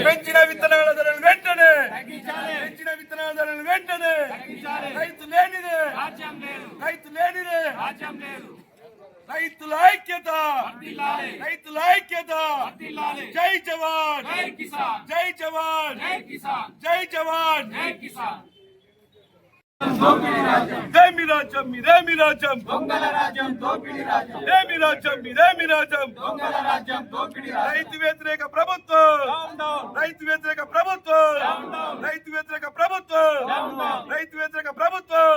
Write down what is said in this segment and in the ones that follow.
పెంచిన విత్తనాల ధరలు వెంటనే పెంచిన విత్తనాల ధరలు వెంటనే రైతు లేనిదే రైతు లేనిదే రైతుల ఐక్యత రైతుల ఐక్యత జై జవాన్ జై జవాన్ జై జవాన్ రేమి రాజ్యం రేమి రాజ్యం రేమి రాజ్యం రేమి రాజ్యం రైతు వ్యతిరేక ప్రభుత్వం రైతు వ్యతిరేక ప్రభుత్వం రైతు వ్యతిరేక ప్రభుత్వం రైతు వ్యతిరేక ప్రభుత్వం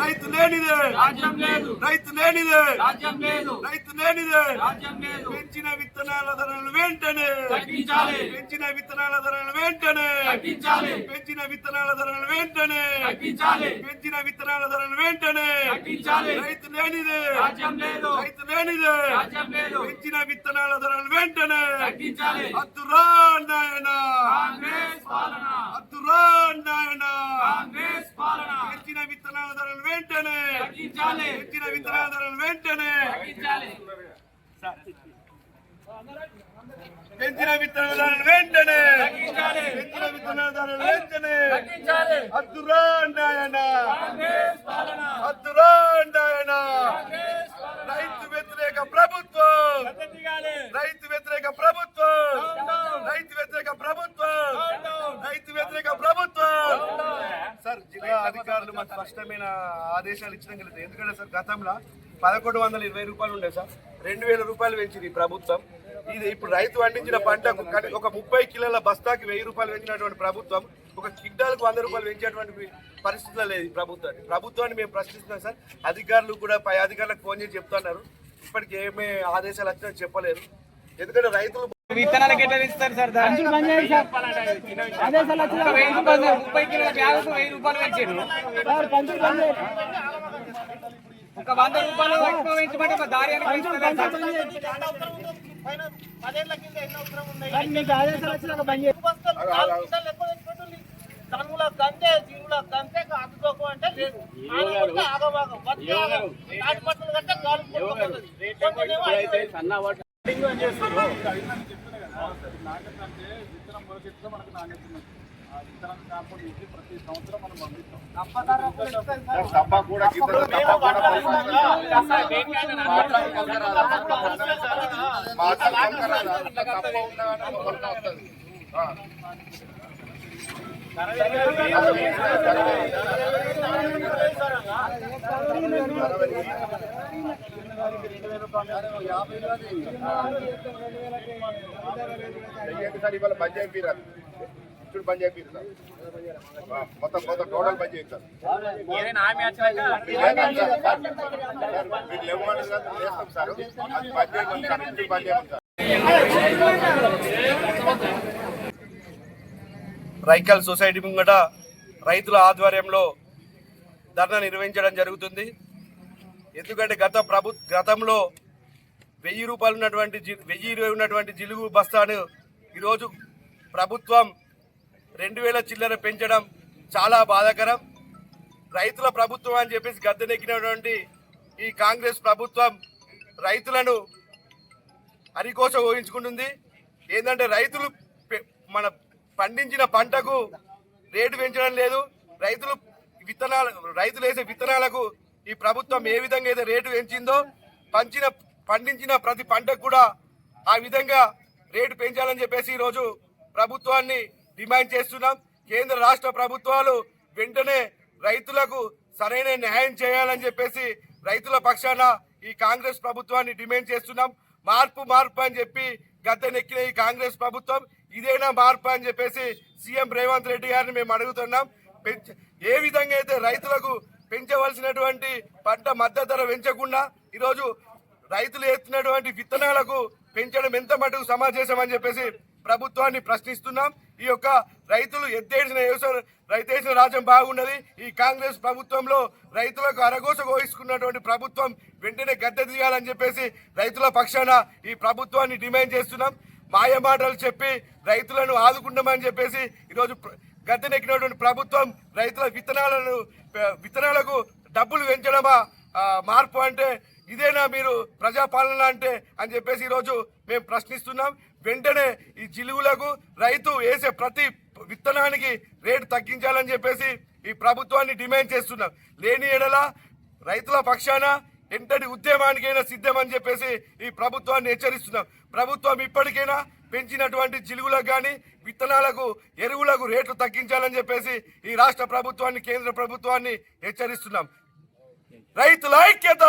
రైతు లేనిదే రైతు లేనిదే రైతు లేనిదే పెంచిన విత్తనాల ధరలు వెంటనే పెంచిన విత్తనాల ధరలు వెంటనే పెంచిన విత్తనాల ధరలు వెంటనే పెంచిన విత్తనాల ధరలు వెంటనే రైతు లేనిదే రైతు లేనిదే పెంచిన విత్తనాల ధరలు వెంటనే అద్దురా నాయన అద్దురా నాయన పెంచిన విత్తనాల ధరలు వెంటనే పెంచిన విత్తనాల ధరలు వెంటనే పెంచిన విత్తనాల ధరలు వెంటనే పెంచిన విత్తనాల ధరలు వెంటనే అద్దురా నాయన అద్దురా నాయన రైతు వ్యతిరేక ప్రభుత్వం రైతు వ్యతిరేక ప్రభుత్వం రైతు వ్యతిరేక ప్రభుత్వం రైతు వ్యతిరేక ప్రభుత్వం సార్ జిల్లా అధికారులు మాకు స్పష్టమైన ఆదేశాలు ఇచ్చడం కలిగింది. ఎందుకంటే సార్ గతంలో 1120 రూపాయలు ఉండే సార్ 2000 రూపాయలు పెంచింది ప్రభుత్వం. ఇది ఇప్పుడు రైతు పండించిన పంటకు ఒక 30 కిలోల బస్తాకి 1000 రూపాయలు పెంచినటువంటి ప్రభుత్వం ఒక క్వింటాలకు 100 రూపాయలు పెంచేటువంటి పరిస్థితుల్లో లేదు ప్రభుత్వాన్ని మేము ప్రశ్నిస్తున్నాం సార్. అధికారులు కూడా పై అధికారులకు ఫోన్ చేసి చెప్తున్నారు, ఇప్పటికి ఏమే ఆదేశాలు వచ్చినా చెప్పలేరు. ఎందుకంటే రైతులు విత్తనాలకు ఎట్లా ఇస్తారు సార్? 30 కిలోల బ్యాగుకు 1000 రూపాయలు పెంచారు. ఒక 100 రూపాయలు ఎక్కువ పెంచమంటే ఒక దారి కంటే జీవుల కంటే అద్దుకోకు అంటే లేదు ఆగమాగం కంటే ప్రతి సంవత్సరం మనం పంపిస్తాం. ఇవాళ బంద్ చేయాలి బంద్ చేయాలి మొత్తం టోటల్ బంద్ చేస్తారు. మీరు లేవమంటారు చేస్తాం సార్, అది బంద్ చేయమని బంద్ చేయమని సార్. రైకల్ సొసైటీ ముంగట రైతుల ఆధ్వర్యంలో ధర్నా నిర్వహించడం జరుగుతుంది. ఎందుకంటే గతంలో 1000 రూపాయలు ఉన్నటువంటి 1020 ఉన్నటువంటి జిలుగు బస్తాను ఈరోజు ప్రభుత్వం 2000 చిల్లర పెంచడం చాలా బాధాకరం. రైతుల ప్రభుత్వం అని చెప్పేసి గద్దెనెక్కినటువంటి ఈ కాంగ్రెస్ ప్రభుత్వం రైతులను అరికోస ఊహించుకుంటుంది. ఏంటంటే రైతులు మన పండించిన పంటకు రేటు పెంచడం లేదు. రైతులు వేసే విత్తనాలకు ఈ ప్రభుత్వం ఏ విధంగా అయితే రేటు పెంచిందో పండించిన ప్రతి పంటకు కూడా ఆ విధంగా రేటు పెంచాలని చెప్పేసి ఈరోజు ప్రభుత్వాన్ని డిమాండ్ చేస్తున్నాం. కేంద్ర రాష్ట్ర ప్రభుత్వాలు వెంటనే రైతులకు సరైన న్యాయం చేయాలని చెప్పేసి రైతుల పక్షాన ఈ కాంగ్రెస్ ప్రభుత్వాన్ని డిమాండ్ చేస్తున్నాం. మార్పు అని చెప్పి గద్దెనెక్కిన ఈ కాంగ్రెస్ ప్రభుత్వం ఇదేనా మార్పు అని చెప్పేసి సీఎం రేవంత్ రెడ్డి గారిని మేము అడుగుతున్నాం. ఏ విధంగా అయితే రైతులకు పెంచవలసినటువంటి పంట మద్దతు ధర పెంచకుండా ఈరోజు రైతులు ఎత్తినటువంటి విత్తనాలకు పెంచడం ఎంత మటుకు సమాజం అని చెప్పేసి ప్రభుత్వాన్ని ప్రశ్నిస్తున్నాం. ఈ యొక్క రైతులు రైతేసిన రాజ్యం బాగున్నది. ఈ కాంగ్రెస్ ప్రభుత్వంలో రైతులకు అరగోస కోసుకున్నటువంటి ప్రభుత్వం వెంటనే గద్దె దిగాలని చెప్పేసి రైతుల పక్షాన ఈ ప్రభుత్వాన్ని డిమాండ్ చేస్తున్నాం. మాయమాటలు చెప్పి రైతులను ఆదుకుంటామని చెప్పేసి ఈరోజు గద్దెనెక్కినటువంటి ప్రభుత్వం రైతుల విత్తనాలకు డబ్బులు పెంచడమా మార్పు అంటే ఇదేనా మీరు ప్రజాపాలన అంటే అని చెప్పేసి ఈరోజు మేము ప్రశ్నిస్తున్నాం. వెంటనే ఈ జిలుగులకు రైతు వేసే ప్రతి విత్తనానికి రేటు తగ్గించాలని చెప్పేసి ఈ ప్రభుత్వాన్ని డిమాండ్ చేస్తున్నాం. లేని ఎడల రైతుల పక్షాన ఎంతటి ఉద్యమానికైనా సిద్ధమని చెప్పేసి ఈ ప్రభుత్వాన్ని హెచ్చరిస్తున్నాం. ప్రభుత్వం ఇప్పటికైనా పెంచినటువంటి జిలుగులకు కానీ విత్తనాలకు ఎరువులకు రేట్లు తగ్గించాలని చెప్పేసి ఈ రాష్ట్ర ప్రభుత్వాన్ని కేంద్ర ప్రభుత్వాన్ని హెచ్చరిస్తున్నాం. రైతుల ఐక్యత.